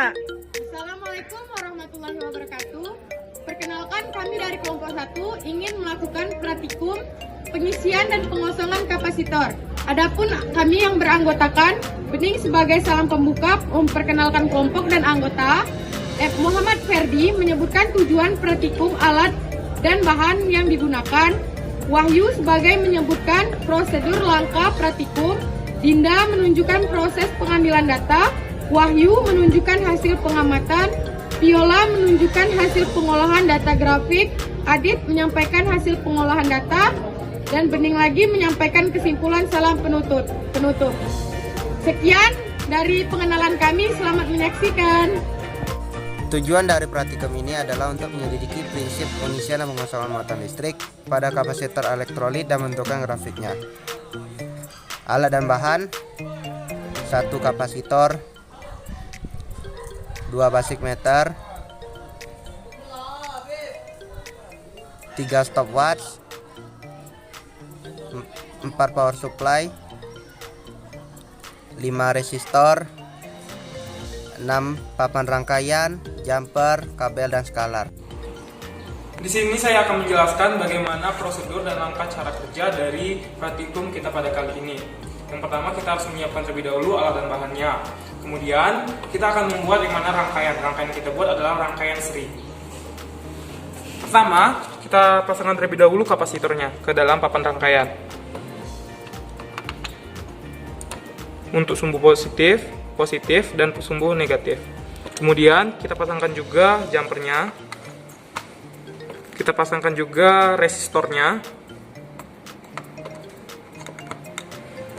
Kak. Assalamualaikum warahmatullahi wabarakatuh. Perkenalkan, kami dari kelompok 1 ingin melakukan praktikum pengisian dan pengosongan kapasitor. Adapun kami yang beranggotakan, Bening sebagai salam pembuka memperkenalkan kelompok dan anggota. Muhammad Ferdi menyebutkan tujuan praktikum, alat dan bahan yang digunakan. Wahyu sebagai menyebutkan prosedur langkah praktikum. Dinda menunjukkan proses pengambilan data. Wahyu menunjukkan hasil pengamatan. Viola menunjukkan hasil pengolahan data grafik. Adit menyampaikan hasil pengolahan data. Dan Bening lagi menyampaikan kesimpulan salam penutup. Sekian dari pengenalan kami, selamat menyaksikan. Tujuan dari praktikum ini adalah untuk menyelidiki prinsip pengisian dan pengosongan muatan listrik pada kapasitor elektrolit dan bentukan grafiknya. Alat dan bahan: 1 kapasitor, 2 basic meter, 3 stopwatch, 4 power supply, 5 resistor, 6 papan rangkaian, jumper, kabel, dan skalar. Di sini saya akan menjelaskan bagaimana prosedur dan langkah cara kerja dari praktikum kita pada kali ini. Yang pertama, kita harus menyiapkan terlebih dahulu alat dan bahannya. Kemudian kita akan membuat yang mana rangkaian. Rangkaian yang kita buat adalah rangkaian seri. Pertama, kita pasangkan terlebih dahulu kapasitornya ke dalam papan rangkaian. Untuk sumbu positif dan sumbu negatif. Kemudian kita pasangkan juga jumpernya. Kita pasangkan juga resistornya.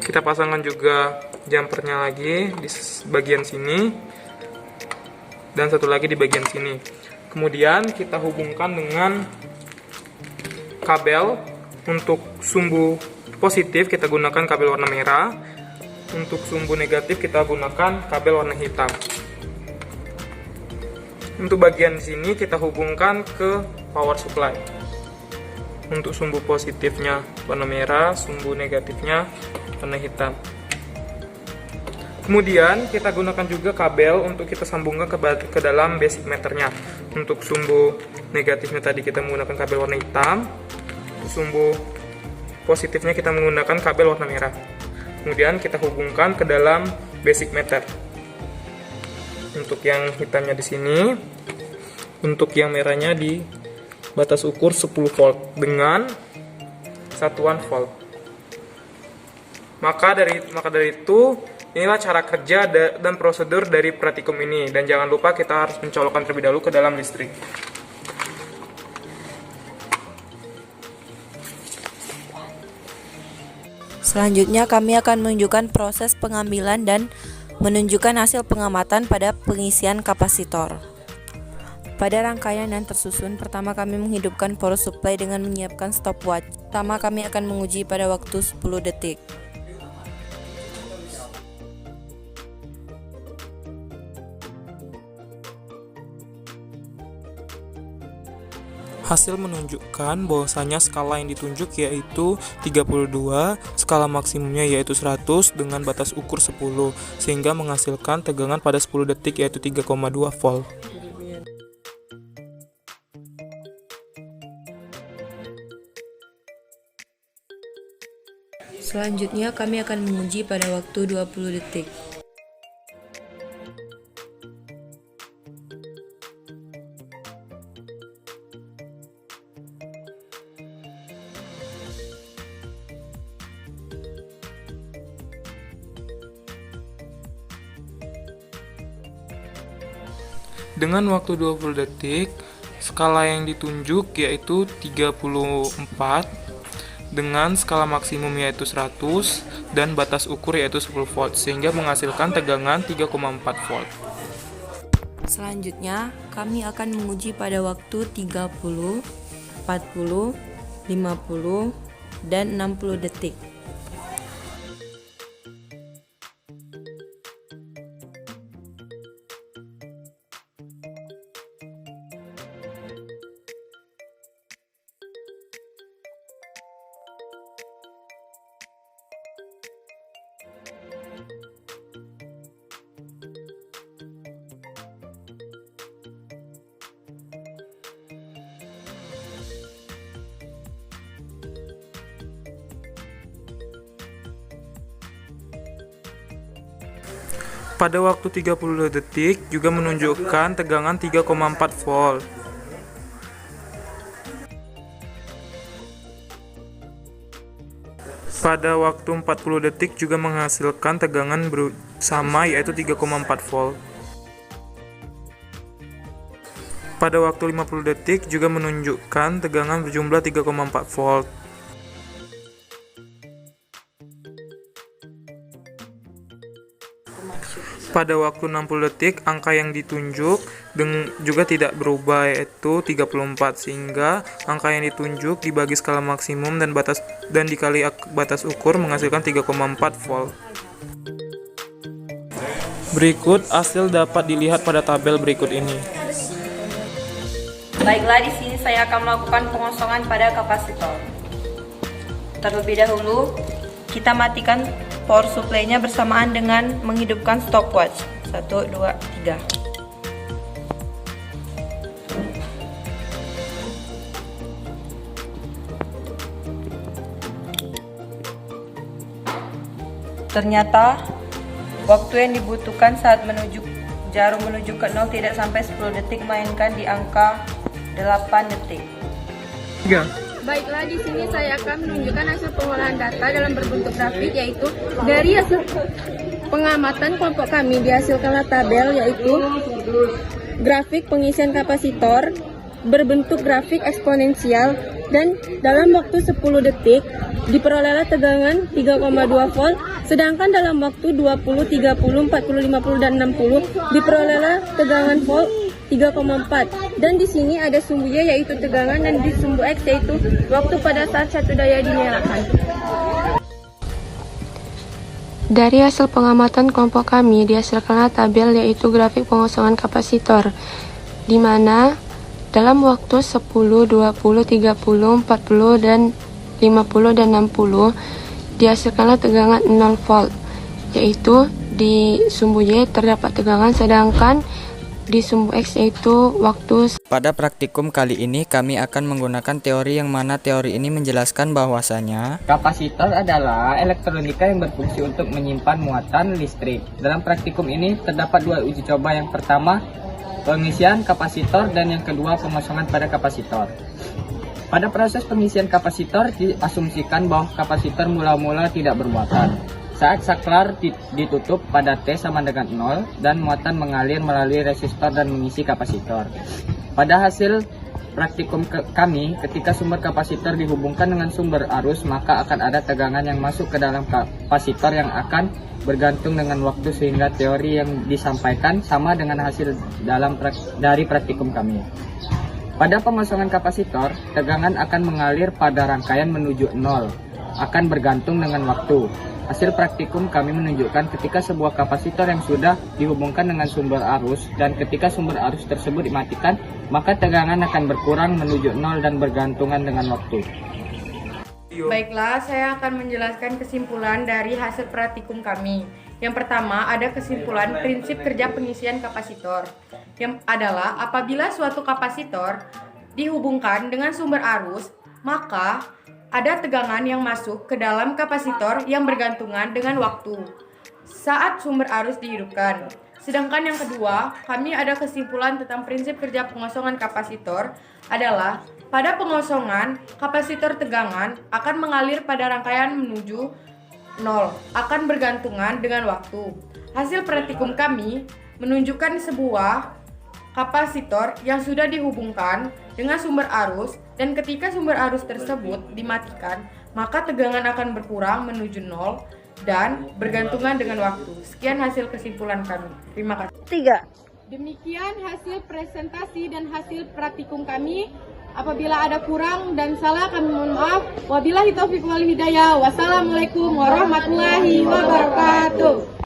Kita pasangkan juga jumpernya lagi di bagian sini dan satu lagi di bagian sini. Kemudian kita hubungkan dengan kabel. Untuk sumbu positif kita gunakan kabel warna merah. Untuk sumbu negatif kita gunakan kabel warna hitam. Untuk bagian sini kita hubungkan ke power supply. Untuk sumbu positifnya warna merah, sumbu negatifnya warna hitam. Kemudian kita gunakan juga kabel untuk kita sambungkan ke dalam basic meternya. Untuk sumbu negatifnya tadi kita menggunakan kabel warna hitam. Sumbu positifnya kita menggunakan kabel warna merah. Kemudian kita hubungkan ke dalam basic meter. Untuk yang hitamnya di sini, untuk yang merahnya di batas ukur 10 volt dengan satuan volt. Maka dari itu, inilah cara kerja dan prosedur dari praktikum ini. Dan jangan lupa kita harus mencolokkan terlebih dahulu ke dalam listrik. Selanjutnya kami akan menunjukkan proses pengambilan dan menunjukkan hasil pengamatan pada pengisian kapasitor. Pada rangkaian yang tersusun, pertama kami menghidupkan power supply dengan menyiapkan stopwatch. Pertama kami akan menguji pada waktu 10 detik. Hasil menunjukkan bahwasanya skala yang ditunjuk yaitu 32, skala maksimumnya yaitu 100 dengan batas ukur 10, sehingga menghasilkan tegangan pada 10 detik yaitu 3,2 volt. Selanjutnya kami akan menguji pada waktu 20 detik. Dengan waktu 20 detik, skala yang ditunjuk yaitu 34 dengan skala maksimum yaitu 100 dan batas ukur yaitu 10 volt sehingga menghasilkan tegangan 3,4 volt. Selanjutnya, kami akan menguji pada waktu 30, 40, 50, dan 60 detik. Pada waktu 30 detik juga menunjukkan tegangan 3,4 volt. Pada waktu 40 detik juga menghasilkan tegangan sama yaitu 3,4 volt. Pada waktu 50 detik juga menunjukkan tegangan berjumlah 3,4 volt. Pada waktu 60 detik, angka yang ditunjuk juga tidak berubah yaitu 34, sehingga angka yang ditunjuk dibagi skala maksimum dan dikali batas ukur menghasilkan 3,4 volt. Berikut hasil dapat dilihat pada tabel berikut ini. Baiklah, di sini saya akan melakukan pengosongan pada kapasitor. Terlebih dahulu, kita matikan power supply-nya bersamaan dengan menghidupkan stopwatch. 1, 2, 3. Ternyata waktu yang dibutuhkan saat jarum menuju ke 0 tidak sampai 10 detik, melainkan di angka 8 detik. 3. Baiklah, di sini saya akan menunjukkan hasil pengolahan data dalam berbentuk grafik, yaitu dari hasil pengamatan kelompok kami dihasilkanlah tabel, yaitu grafik pengisian kapasitor berbentuk grafik eksponensial, dan dalam waktu 10 detik diperolehlah tegangan 3,2 volt, sedangkan dalam waktu 20, 30, 40, 50, dan 60 diperolehlah tegangan volt 3,4. Dan di sini ada sumbu Y yaitu tegangan, dan di sumbu X yaitu waktu pada saat satu daya dinyalakan. Dari hasil pengamatan kelompok kami dihasilkanlah tabel yaitu grafik pengosongan kapasitor, di mana dalam waktu 10, 20, 30, 40, dan 50 dan 60 dihasilkanlah tegangan 0 volt, yaitu di sumbu Y terdapat tegangan, sedangkan di sumbu X yaitu waktu. Pada praktikum kali ini kami akan menggunakan teori yang mana teori ini menjelaskan bahwasanya kapasitor adalah elektronika yang berfungsi untuk menyimpan muatan listrik. Dalam praktikum ini terdapat dua uji coba, yang pertama pengisian kapasitor dan yang kedua pengosongan pada kapasitor. Pada proses pengisian kapasitor diasumsikan bahwa kapasitor mula-mula tidak bermuatan. Saat saklar ditutup pada T sama dengan 0 dan muatan mengalir melalui resistor dan mengisi kapasitor. Pada hasil praktikum kami, ketika sumber kapasitor dihubungkan dengan sumber arus, maka akan ada tegangan yang masuk ke dalam kapasitor yang akan bergantung dengan waktu, sehingga teori yang disampaikan sama dengan hasil dari praktikum kami. Pada pengosongan kapasitor, tegangan akan mengalir pada rangkaian menuju 0, akan bergantung dengan waktu. Hasil praktikum kami menunjukkan ketika sebuah kapasitor yang sudah dihubungkan dengan sumber arus dan ketika sumber arus tersebut dimatikan, maka tegangan akan berkurang menuju 0 dan bergantungan dengan waktu. Baiklah, saya akan menjelaskan kesimpulan dari hasil praktikum kami. Yang pertama, ada kesimpulan prinsip kerja pengisian kapasitor, yang adalah apabila suatu kapasitor dihubungkan dengan sumber arus, maka ada tegangan yang masuk ke dalam kapasitor yang bergantungan dengan waktu saat sumber arus dihidupkan. Sedangkan yang kedua, kami ada kesimpulan tentang prinsip kerja pengosongan kapasitor adalah pada pengosongan, kapasitor tegangan akan mengalir pada rangkaian menuju 0, akan bergantungan dengan waktu. Hasil praktikum kami menunjukkan sebuah kapasitor yang sudah dihubungkan dengan sumber arus, dan ketika sumber arus tersebut dimatikan, maka tegangan akan berkurang menuju 0 dan bergantungan dengan waktu. Sekian hasil kesimpulan kami. Terima kasih. 3. Demikian hasil presentasi dan hasil praktikum kami. Apabila ada kurang dan salah, kami mohon maaf. Wabillahi taufiq wal hidayah. Wassalamualaikum warahmatullahi wabarakatuh.